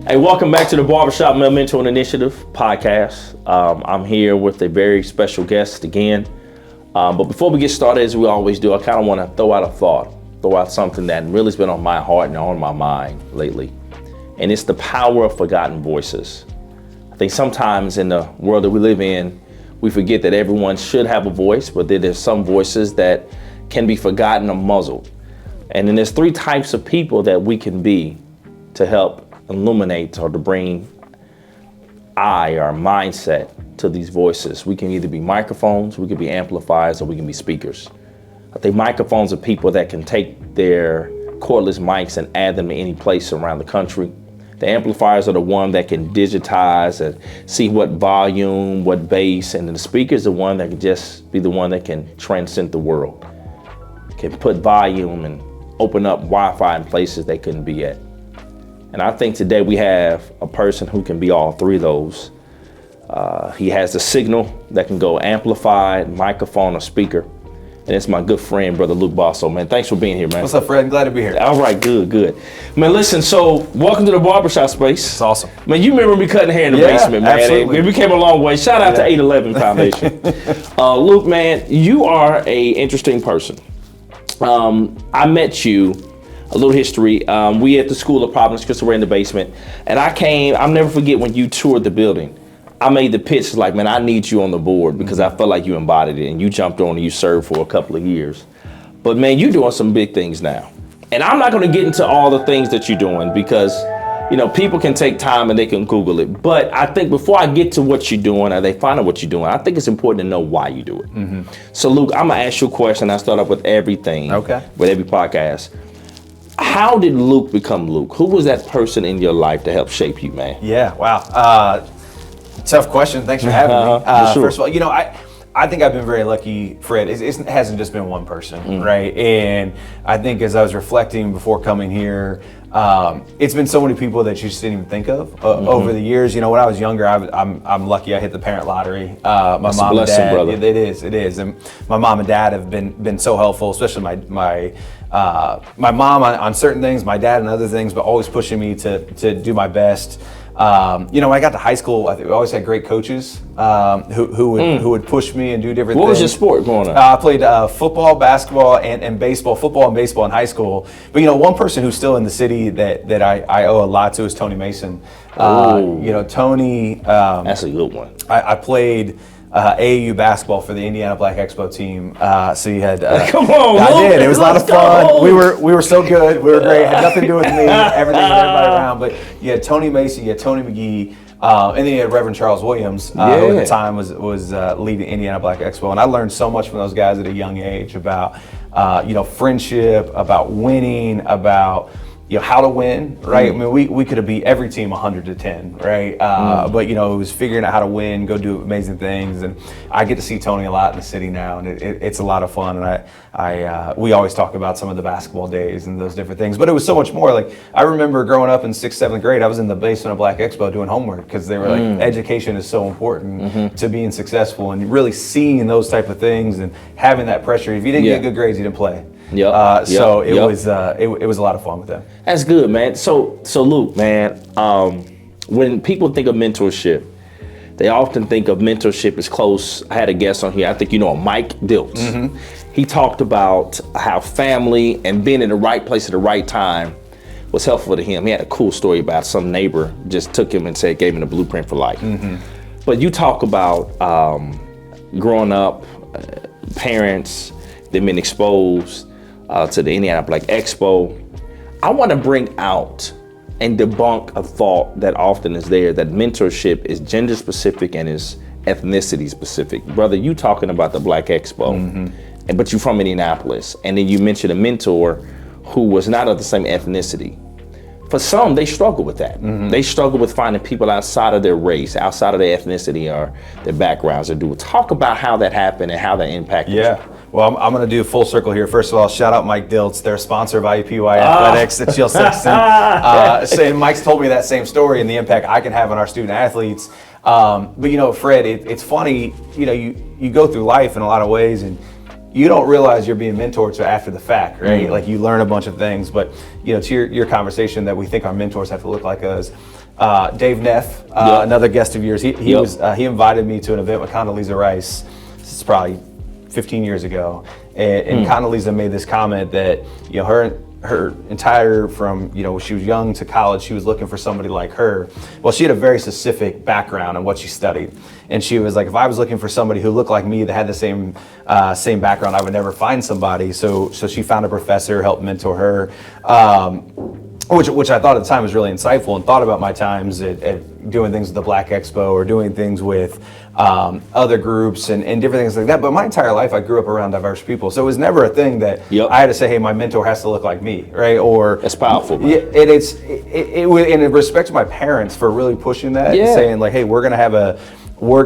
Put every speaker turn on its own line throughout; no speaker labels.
Hey, welcome back to the Barbershop Male Mentoring Initiative podcast. I'm here with a very special guest again. But before we get started, as we always do, I kind of want to throw out something that really has been on my heart and on my mind lately. And it's the power of forgotten voices. I think sometimes in the world that we live in, we forget that everyone should have a voice, but that there's some voices that can be forgotten or muzzled. And then there's three types of people that we can be to help illuminate or to bring our mindset to these voices. We can either be microphones, we can be amplifiers, or we can be speakers. I think microphones are people that can take their cordless mics and add them to any place around the country. The amplifiers are the one that can digitize and see what volume, what bass, and then the speaker is the one that can just be the one that can transcend the world, can put volume and open up Wi-Fi in places they couldn't be at. And I think today we have a person who can be all three of those. He has the signal that can go amplified, microphone, or speaker. And it's my good friend, Brother Luke Bosso, man. Thanks for being here, man.
What's up, Fred? Glad to be here.
All right, good. Man, listen, so welcome to the barbershop space.
It's awesome.
Man, you remember me cutting hair in the basement, man.
Absolutely.
We came a long way. Shout out to 811 Foundation. Luke, man, you are an interesting person. I met you. A little history. We at the School of Providence, Crystal Ray in the basement, and I'll never forget when you toured the building. I made the pitch like, man, I need you on the board because I felt like you embodied it, and you jumped on and you served for a couple of years. But man, you're doing some big things now. And I'm not gonna get into all the things that you're doing because, you know, people can take time and they can Google it. But I think before I get to what you're doing or they find out what you're doing, I think it's important to know why you do it. So Luke, I'm gonna ask you a question. I start off with everything, with every podcast. How did Luke become Luke? Who was that person in your life to help shape you, man?
Yeah, wow. Tough question. Thanks for having me.
Sure.
First of all, you know, I think I've been very lucky, Fred. It hasn't just been one person, right? And I think as I was reflecting before coming here, it's been so many people that you just didn't even think of over the years. You know, when I was younger, I'm lucky I hit the parent lottery. My
That's
mom
a blessing,
and dad,
brother.
It is, and my mom and dad have been so helpful, especially my mom on certain things, my dad on other things, but always pushing me to do my best. You know, when I got to high school, I think we always had great coaches who would push me and do different things.
What was your sport growing up?
I played football, basketball, and baseball. Football and baseball in high school. But you know, one person who's still in the city that I owe a lot to is Tony Mason. You know, Tony.
That's a good one.
I played AAU basketball for the Indiana Black Expo team. So you had.
Come on,
I
Luke,
did. It was a lot of fun.
go.
We were so good. We were great. It had nothing to do with me. Everything with everybody around. But you had Tony Mason, you had Tony McGee, and then you had Reverend Charles Williams, who at the time was leading Indiana Black Expo. And I learned so much from those guys at a young age about you know, friendship, about winning, about you know, how to win, right? I mean, we could have beat every team 100-10, right? But you know, it was figuring out how to win, go do amazing things, and I get to see Tony a lot in the city now, and it's a lot of fun. And we always talk about some of the basketball days and those different things, but it was so much more. Like I remember growing up in 6th, 7th grade, I was in the basement of Black Expo doing homework because they were like, education is so important to being successful, and really seeing those type of things and having that pressure. If you didn't get good grades, you didn't play. So it was a lot of fun with them.
That's good, man. So Luke, man, when people think of mentorship, they often think of mentorship as close. I had a guest on here. I think you know Mike Diltz. He talked about how family and being in the right place at the right time was helpful to him. He had a cool story about some neighbor just took him and gave him the blueprint for life. But you talk about growing up, parents, them being exposed to the Indiana Black Expo. I want to bring out and debunk a thought that often is there, that mentorship is gender specific and is ethnicity specific. Brother, you talking about the Black Expo, but you're from Indianapolis, and then you mentioned a mentor who was not of the same ethnicity. For some, they struggle with that. They struggle with finding people outside of their race, outside of their ethnicity or their backgrounds. Talk about how that happened and how that impacted you.
Well, I'm going to do a full circle here. First of all, shout out Mike Diltz. They're a sponsor of IUPUI Athletics at Shield Sexton. Saying Mike's told me that same story and the impact I can have on our student athletes. But you know, Fred, it's funny. You know, you go through life in a lot of ways, and you don't realize you're being mentored till after the fact, right? Like you learn a bunch of things, but to your conversation that we think our mentors have to look like us. Dave Neff, another guest of yours, he invited me to an event with Condoleezza Rice. This is probably 15 years ago, and Condoleezza made this comment that her entire from when she was young to college, she was looking for somebody like her. Well, she had a very specific background in what she studied, and she was like, if I was looking for somebody who looked like me that had the same background, I would never find somebody. So she found a professor, helped mentor her. Which I thought at the time was really insightful, and thought about my times at doing things with the Black Expo or doing things with other groups and different things like that. But my entire life, I grew up around diverse people. So it was never a thing that I had to say, hey, my mentor has to look like me, right? Or
that's powerful, man.
Yeah, and it was in respect to my parents for really pushing that and saying like, hey, we're going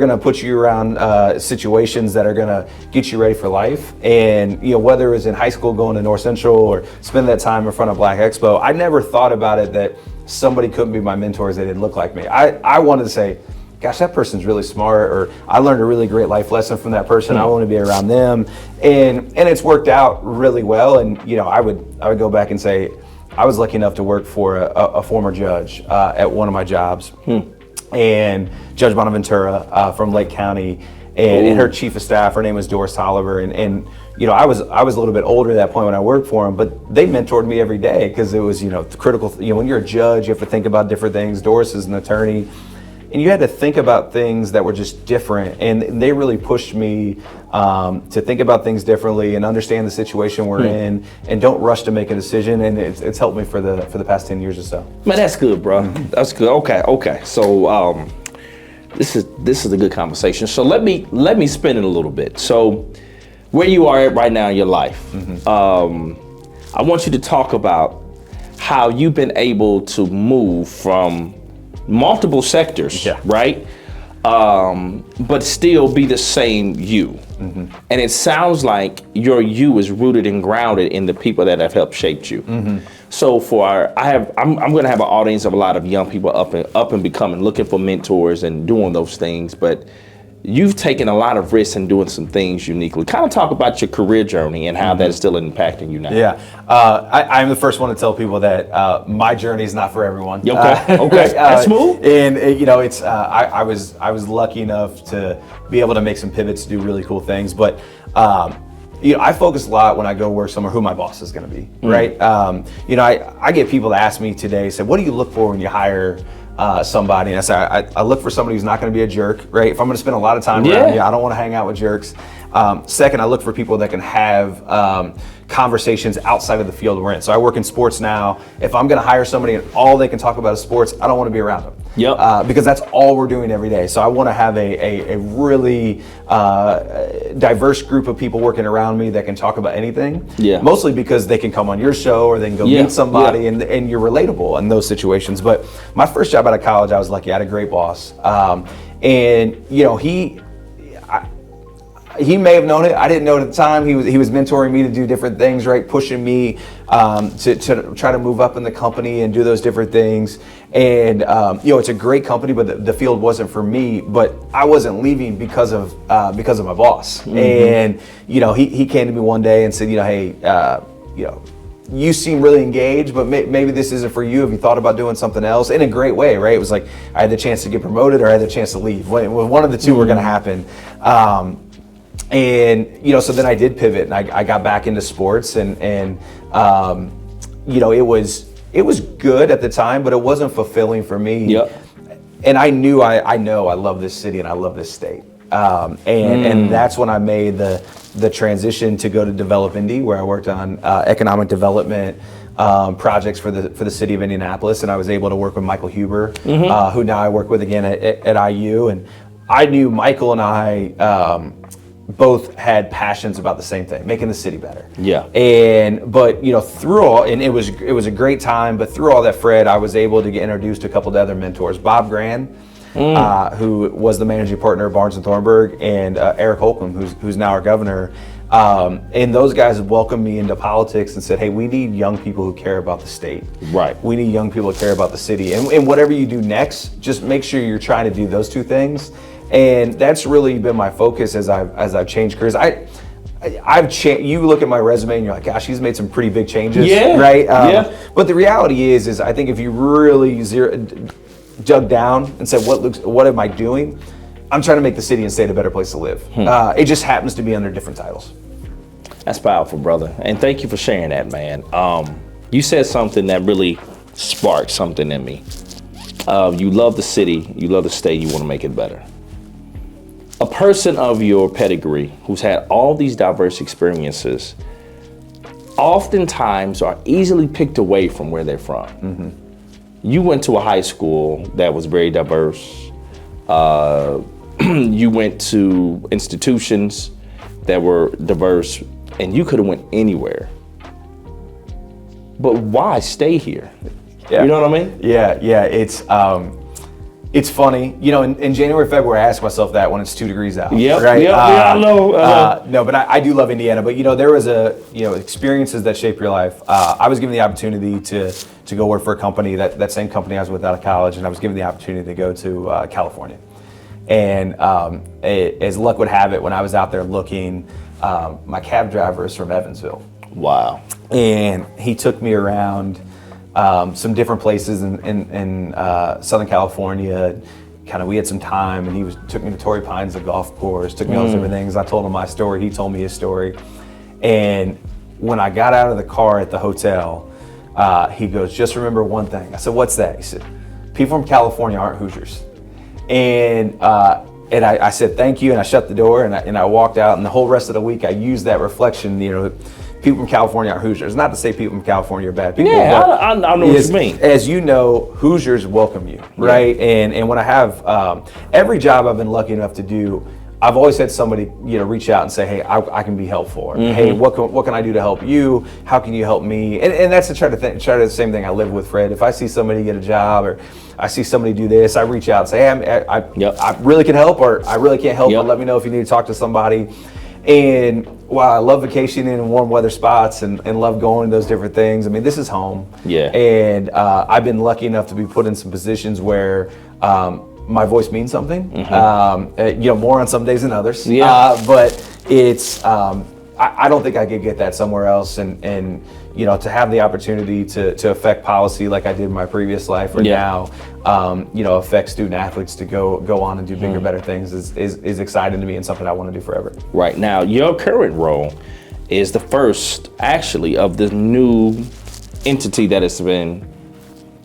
to put you around situations that are going to get you ready for life. And, whether it was in high school going to North Central or spend that time in front of Black Expo, I never thought about it that somebody couldn't be my mentors that didn't look like me. I wanted to say, gosh, that person's really smart, or I learned a really great life lesson from that person. I want to be around them. And it's worked out really well. And, I would go back and say, I was lucky enough to work for a former judge at one of my jobs. And Judge Bonaventura from Lake County, and her chief of staff, her name was Doris Tolliver, and I was a little bit older at that point when I worked for them, but they mentored me every day because it was critical. When you're a judge, you have to think about different things. Doris is an attorney, and you had to think about things that were just different, and they really pushed me to think about things differently and understand the situation we're in, and don't rush to make a decision. And it's helped me for the past 10 years or so.
Man, that's good, bro. That's good. Okay. So this is a good conversation. So let me spin it a little bit. So where you are at right now in your life, I want you to talk about how you've been able to move from multiple sectors, right? But still be the same you. And it sounds like your you is rooted and grounded in the people that have helped shape you. So I'm going to have an audience of a lot of young people up and becoming, looking for mentors and doing those things. But you've taken a lot of risks in doing some things uniquely. Kind of talk about your career journey and how that is still impacting you now.
Yeah, I'm the first one to tell people that my journey is not for everyone.
Okay, that's smooth.
And it's I was lucky enough to be able to make some pivots to do really cool things, but. I focus a lot when I go work somewhere who my boss is going to be, right? I get people that ask me today, say, what do you look for when you hire somebody? And I say, I look for somebody who's not going to be a jerk, right? If I'm going to spend a lot of time around you, I don't want to hang out with jerks. Second, I look for people that can have conversations outside of the field we're in. So I work in sports now. If I'm going to hire somebody and all they can talk about is sports, I don't want to be around them. Because that's all we're doing every day. So I want to have a really diverse group of people working around me that can talk about anything. Mostly because they can come on your show or they can go meet somebody and you're relatable in those situations. But my first job out of college, I was lucky. I had a great boss. And he may have known it. I didn't know it at the time. He was mentoring me to do different things, right? Pushing me to try to move up in the company and do those different things. And it's a great company, but the field wasn't for me. But I wasn't leaving because of my boss. And he came to me one day and said, hey, you seem really engaged, but maybe this isn't for you. Have you thought about doing something else? In a great way, right? It was like I had the chance to get promoted or I had the chance to leave. One of the two were going to happen. And so then I did pivot and I got back into sports and it was good at the time, but it wasn't fulfilling for me. And I knew I love this city and I love this state. And that's when I made the transition to go to Develop Indy, where I worked on economic development projects for the city of Indianapolis, and I was able to work with Michael Huber, who now I work with again at IU. And I knew Michael and I both had passions about the same thing, making the city better. But through all, and it was a great time, but through all that, Fred, I was able to get introduced to a couple of other mentors. Bob Grand, who was the managing partner of Barnes and Thornburg, and Eric Holcomb, who's now our governor. And those guys welcomed me into politics and said, hey, we need young people who care about the state. We need young people who care about the city. And whatever you do next, just make sure you're trying to do those two things. And that's really been my focus as I've changed careers. You look at my resume and you're like, gosh, he's made some pretty big changes,
Yeah,
right?
yeah.
But the reality is I think if you really dug down and said, what am I doing? I'm trying to make the city and state a better place to live. It just happens to be under different titles.
That's powerful, brother. And thank you for sharing that, man. You said something that really sparked something in me. You love the city, you love the state, you want to make it better. A person of your pedigree who's had all these diverse experiences oftentimes are easily picked away from where they're from. You went to a high school that was very diverse. You went to institutions that were diverse, and you could have went anywhere. But why stay here?
Yeah.
You know what I mean?
Yeah. It's funny. In January, February, I ask myself that when it's 2 degrees out.
Yep.
Right?
Yep. Yeah, I know.
No, but I do love Indiana. But there was experiences that shape your life. I was given the opportunity to go work for a company, that same company I was with out of college, and I was given the opportunity to go to California. And as luck would have it, when I was out there looking, my cab driver is from Evansville.
Wow.
And he took me around some different places in Southern California. We had some time, and he took me to Torrey Pines, the golf course, took me on some different things. I told him my story, he told me his story. And when I got out of the car at the hotel, he goes, just remember one thing. I said, what's that? He said, people from California aren't Hoosiers. And I said, thank you, and I shut the door, and I walked out, and the whole rest of the week I used that reflection, people from California are Hoosiers. Not to say people from California are bad people.
Yeah, I know what you mean.
As you know, Hoosiers welcome you, right? Yeah. And when I have, every job I've been lucky enough to do, I've always had somebody, reach out and say, hey, I can be helpful. Or, hey, what can I do to help you? How can you help me? And that's try to the same thing I live with, Fred. If I see somebody get a job, or I see somebody do this, I reach out and say, hey, I really can help, or I really can't help, but let me know if you need to talk to somebody. And while I love vacationing in warm weather spots and love going to those different things, I mean, this is home.
Yeah.
And I've been lucky enough to be put in some positions where my voice means something. More on some days than others.
Yeah.
But it's I don't think I could get that somewhere else. And to have the opportunity to affect policy like I did in my previous life, or now, affect student athletes to go on and do bigger, better things is exciting to me, and something I want to do forever.
Right. Now, your current role is the first, actually, of the new entity that has been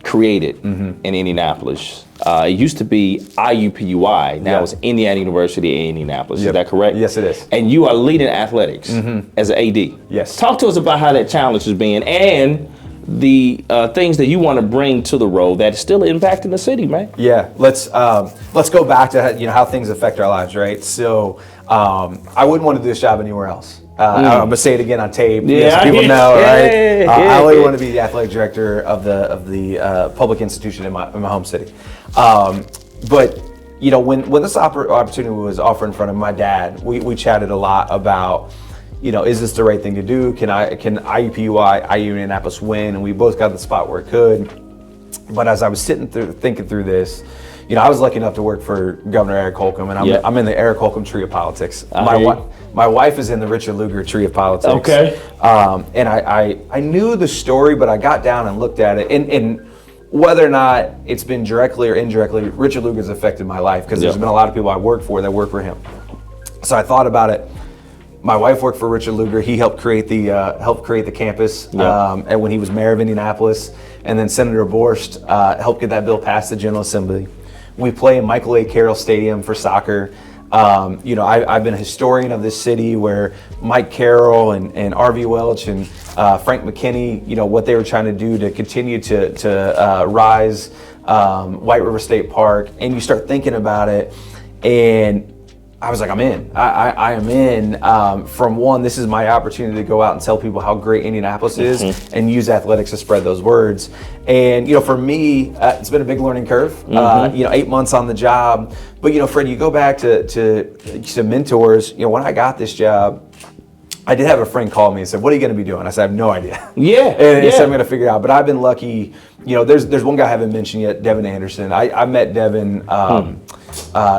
created in Indianapolis. It used to be IUPUI, now it's Indiana University in Indianapolis. Is that correct?
Yes, it is.
And you are leading athletics as an AD.
Yes.
Talk to us about how that challenge has been, and the things that you want to bring to the role that is still impacting the city, man.
Yeah, let's go back to how things affect our lives, right? So I wouldn't want to do this job anywhere else. I'm gonna say it again on tape, so people know, right? I only want to be the athletic director of the public institution in my home city. But when this opportunity was offered in front of my dad, we chatted a lot about, is this the right thing to do? Can IUPUI, IU Indianapolis win? And we both got the spot where it could. But as I was thinking through this, I was lucky enough to work for Governor Eric Holcomb, and I'm in the Eric Holcomb tree of politics. My wife is in the Richard Lugar tree of politics.
Okay.
And I knew the story, but I got down and looked at it, and whether or not it's been directly or indirectly, Richard Lugar's affected my life, because there's been a lot of people I work for that work for him. So I thought about it. My wife worked for Richard Lugar. He helped create the campus, and when he was mayor of Indianapolis, and then Senator Borscht helped get that bill passed the General Assembly. We play in Michael A. Carroll Stadium for soccer. I've been a historian of this city, where Mike Carroll and R.V. Welch and Frank McKinney, what they were trying to do to continue to rise White River State Park. And you start thinking about it, and I was like, I'm in. I am in. From one, this is my opportunity to go out and tell people how great Indianapolis is, and use athletics to spread those words. And for me, it's been a big learning curve. 8 months on the job. But Fred, you go back to mentors. When I got this job, I did have a friend call me and said, "What are you going to be doing?" I said, "I have no idea." And he said, "I'm going to figure it out." But I've been lucky. There's one guy I haven't mentioned yet, Devin Anderson. I met Devin.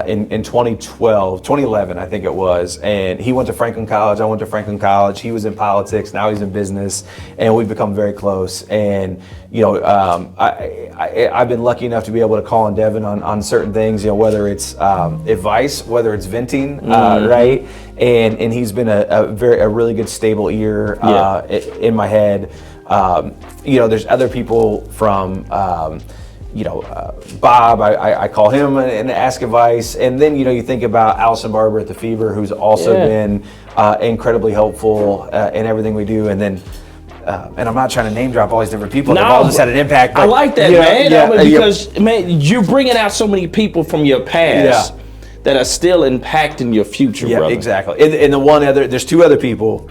in 2011, I think it was. And he went to Franklin College. I went to Franklin College. He was in politics. Now he's in business, and we've become very close. And I've been lucky enough to be able to call on Devin on certain things. Whether it's advice, whether it's venting, right? And he's been a really good stable ear in my head. There's other people from. Bob, I call him and ask advice. And then, you think about Allison Barber at the Fever, who's also been incredibly helpful in everything we do. And then, and I'm not trying to name drop all these different people. They've all just had an impact. But,
I like that, man. Because, man, you're bringing out so many people from your past that are still impacting your future, brother.
Yeah, exactly. And there's two other people.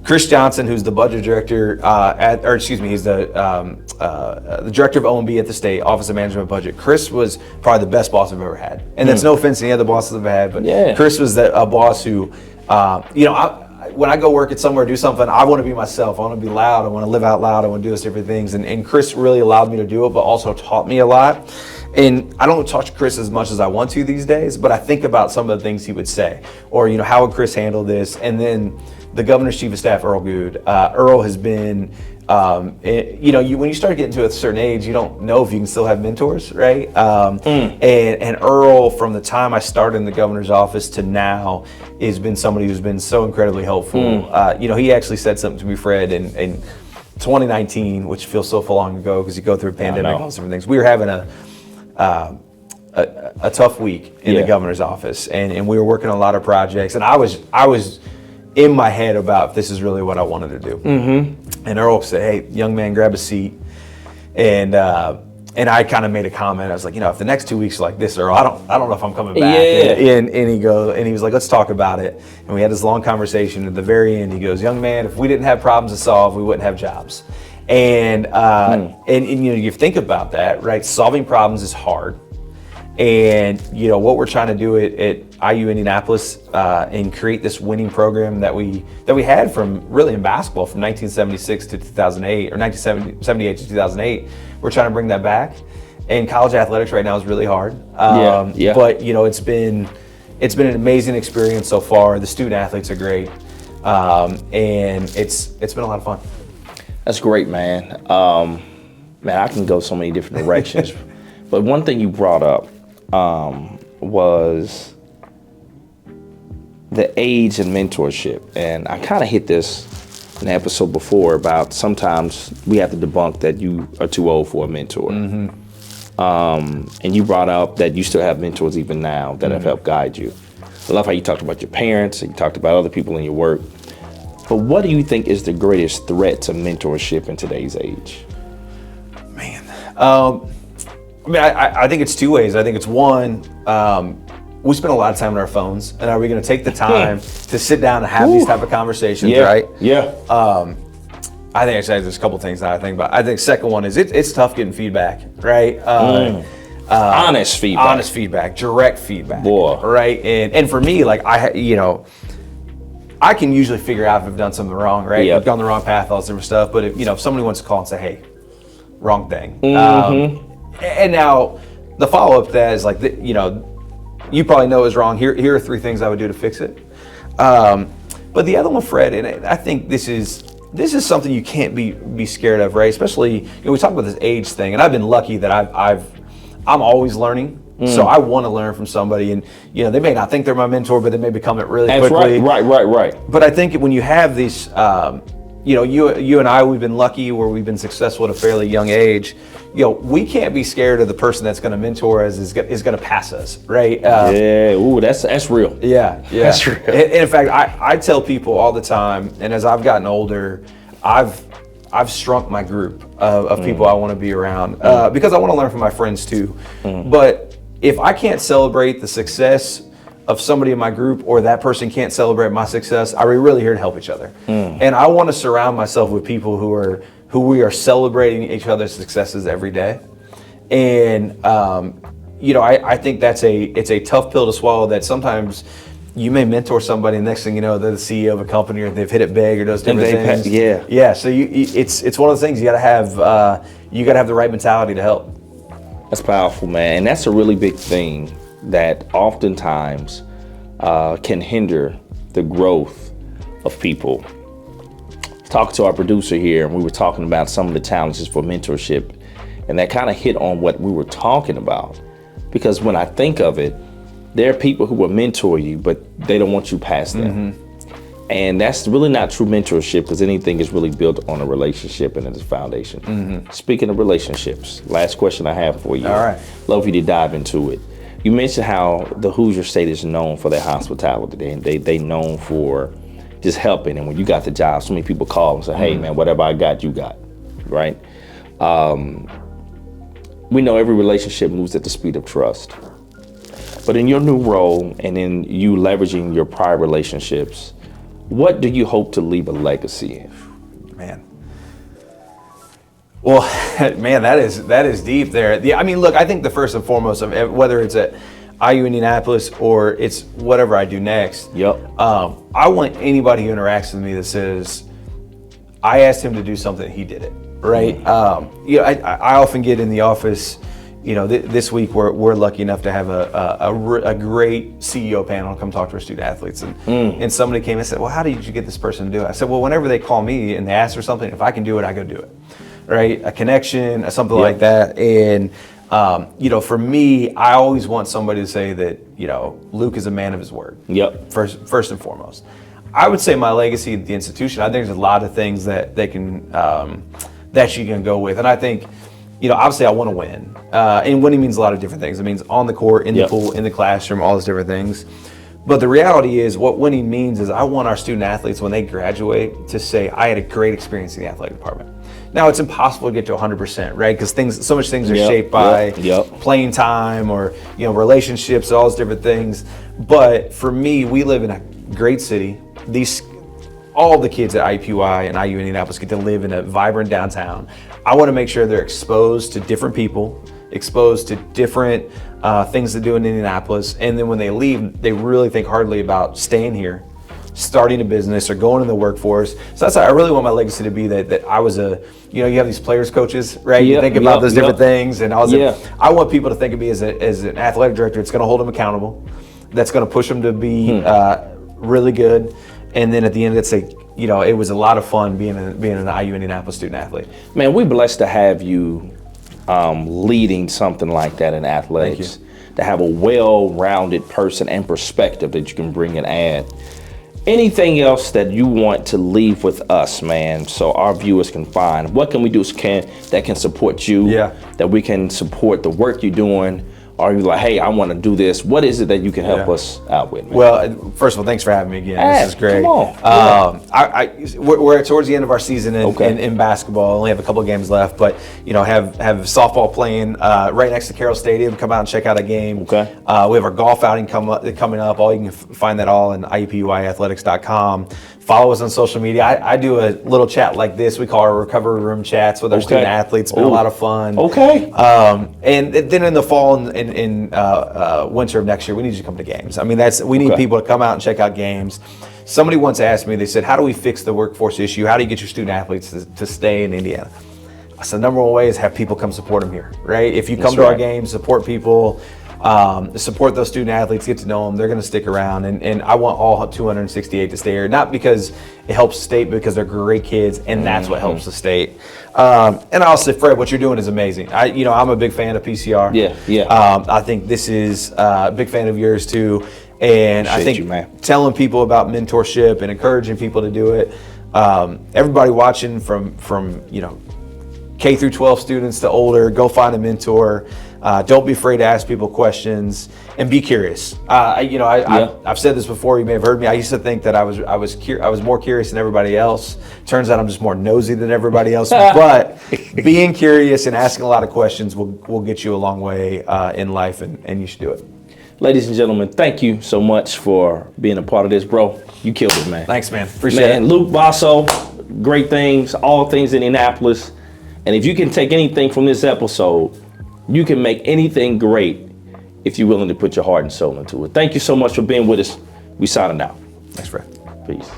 Chris Johnson, who's the budget director he's the director of O&B at the state Office of Management Budget. Chris was probably the best boss I've ever had, and that's no offense to any other bosses I've had, but Chris was a boss who, when I go work at somewhere, do something, I want to be myself. I want to be loud. I want to live out loud. I want to do those different things, and Chris really allowed me to do it, but also taught me a lot. And I don't talk to Chris as much as I want to these days, but I think about some of the things he would say, or how would Chris handle this, and then. The governor's chief of staff, Earl Good. Earl has been, when you start getting to a certain age, you don't know if you can still have mentors, right? And Earl, from the time I started in the governor's office to now, has been somebody who's been so incredibly helpful. He actually said something to me, Fred, in 2019, which feels so long ago because you go through a pandemic and all those different things. We were having a tough week in the governor's office, and we were working on a lot of projects, and I was in my head about if this is really what I wanted to do. And Earl said, "Hey, young man, grab a seat." And I kind of made a comment. I was like, if the next 2 weeks are like this, Earl, I don't know if I'm coming back. And he was like, "Let's talk about it." And we had this long conversation. At the very end, he goes, "Young man, if we didn't have problems to solve, we wouldn't have jobs." And you think about that, right? Solving problems is hard. And what we're trying to do at IU Indianapolis and create this winning program that we had from really in basketball from 1976 to 2008 or 1978 to 2008. We're trying to bring that back. And college athletics right now is really hard. But it's been an amazing experience so far. The student athletes are great, and it's been a lot of fun.
That's great, man. I can go so many different directions. But one thing you brought up was the age and mentorship. And I kind of hit this in an episode before about sometimes we have to debunk that you are too old for a mentor. And you brought up that you still have mentors even now that have helped guide you. I love how you talked about your parents and you talked about other people in your work. But what do you think is the greatest threat to mentorship in today's age?
Man, I think it's two ways. I think it's one, we spend a lot of time on our phones, and are we going to take the time to sit down and have these type of conversations, right?
Yeah.
I think actually there's a couple things that I think about. I think second one is it's tough getting feedback, right?
Honest feedback,
direct feedback,
boy,
right? And for me, like I can usually figure out if I've done something wrong, right? I've gone the wrong path, all this different stuff. But if somebody wants to call and say, "Hey, wrong thing," and now the follow up to that is like, you probably know is wrong. Here are 3 things I would do to fix it. But the other one, Fred, and I think this is something you can't be scared of, right? Especially we talk about this age thing, and I've been lucky that I'm always learning. So I want to learn from somebody, and they may not think they're my mentor, but they may become it really quickly.
Right.
But I think when you have these, you and I, we've been lucky where we've been successful at a fairly young age. We can't be scared of the person that's going to mentor us is going to pass us, right?
That's real.
Yeah,
that's real.
And in fact, I tell people all the time, and as I've gotten older, I've shrunk my group of people I want to be around because I want to learn from my friends too. But if I can't celebrate the success of somebody in my group, or that person can't celebrate my success, are we really here to help each other? And I want to surround myself with people who we are celebrating each other's successes every day. And I think it's a tough pill to swallow, that sometimes you may mentor somebody, and next thing you know, they're the CEO of a company, or they've hit it big, or those different things. Yeah. So it's one of the things you got to have. You got to have the right mentality to help.
That's powerful, man, and that's a really big thing that oftentimes can hinder the growth of people. Talking to our producer here, and we were talking about some of the challenges for mentorship, and that kind of hit on what we were talking about. Because when I think of it, there are people who will mentor you, but they don't want you past them. And that's really not true mentorship, because anything is really built on a relationship and it's a foundation. Speaking of relationships, last question I have for you.
All right.
Love you to dive into it. You mentioned how the Hoosier State is known for their hospitality. They known for just helping. And when you got the job, so many people call and say, hey man, whatever I got, you got, right? We know every relationship moves at the speed of trust. But in your new role and in you leveraging your prior relationships, what do you hope to leave a legacy in?
Man. Well, man, that is deep there. I mean, look, I think the first and foremost of whether it's at IU Indianapolis or it's whatever I do next. I want anybody who interacts with me that says, I asked him to do something, he did it, right? I often get in the office, this week we're lucky enough to have a great CEO panel come talk to our student athletes, and somebody came and said, well, how did you get this person to do it? I said, well, whenever they call me and they ask for something, if I can do it, I go do it, right? A connection, something like that, and for me, I always want somebody to say that, Luke is a man of his word. First and foremost. I would say my legacy at the institution, I think there's a lot of things that they can, that you can go with. And I think, obviously I want to win. And winning means a lot of different things. It means on the court, in the pool, in the classroom, all those different things. But the reality is what winning means is I want our student athletes when they graduate to say, I had a great experience in the athletic department. Now it's impossible to get to 100%, right? Because so much things are shaped by playing time or, relationships, all those different things. But for me, we live in a great city. All the kids at IUPUI and IU Indianapolis get to live in a vibrant downtown. I want to make sure they're exposed to different people, exposed to different things to do in Indianapolis, and then when they leave, they really think hardly about staying here, starting a business, or going in the workforce. So that's how I really want my legacy to be, that I was you have these players coaches, right? You think about those different things, and I want people to think of me as an athletic director that's going to hold them accountable, that's going to push them to be really good. And then at the end, it's it was a lot of fun being an IU Indianapolis student athlete. Man, we're blessed to have you leading something like that in athletics, to have a well-rounded person and perspective that you can bring and add. Anything else that you want to leave with us, man, so our viewers can find? What can we do that can support you, that we can support the work you're doing? Or you're like, hey, I want to do this. What is it that you can help us out with, man? Well, first of all, thanks for having me again. This is great. Come on. We're towards the end of our season in basketball. Only have a couple of games left, but have softball playing right next to Carroll Stadium. Come out and check out a game. We have our golf outing coming up. You can find that all in IUPUIathletics.com. Follow us on social media. I do a little chat like this. We call our recovery room chats with our student athletes. It's been a lot of fun. And then in the fall and winter of next year, we need you to come to games. I mean, we need people to come out and check out games. Somebody once asked me, they said, how do we fix the workforce issue? How do you get your student athletes to stay in Indiana? I said, the number one way is have people come support them here, right? If you come to our games, support people, support those student athletes, get to know them, they're going to stick around. And I want all 268 to stay here, not because it helps the state, because they're great kids, and that's what helps the state. And I'll say, Fred, what you're doing is amazing. I'm a big fan of PCR. I think this is a big fan of yours too. And I think telling people about mentorship and encouraging people to do it. Everybody watching from K through 12 students to older, go find a mentor. Don't be afraid to ask people questions and be curious. I've said this before. You may have heard me. I used to think that I was more curious than everybody else. Turns out I'm just more nosy than everybody else. But being curious and asking a lot of questions will get you a long way in life, and you should do it. Ladies and gentlemen, thank you so much for being a part of this, bro. You killed it, man. Thanks, man. Appreciate it. Luke Bosso, great things, all things Indianapolis. And if you can take anything from this episode, you can make anything great if you're willing to put your heart and soul into it. Thank you so much for being with us. We signing out. Thanks, Fred. Peace.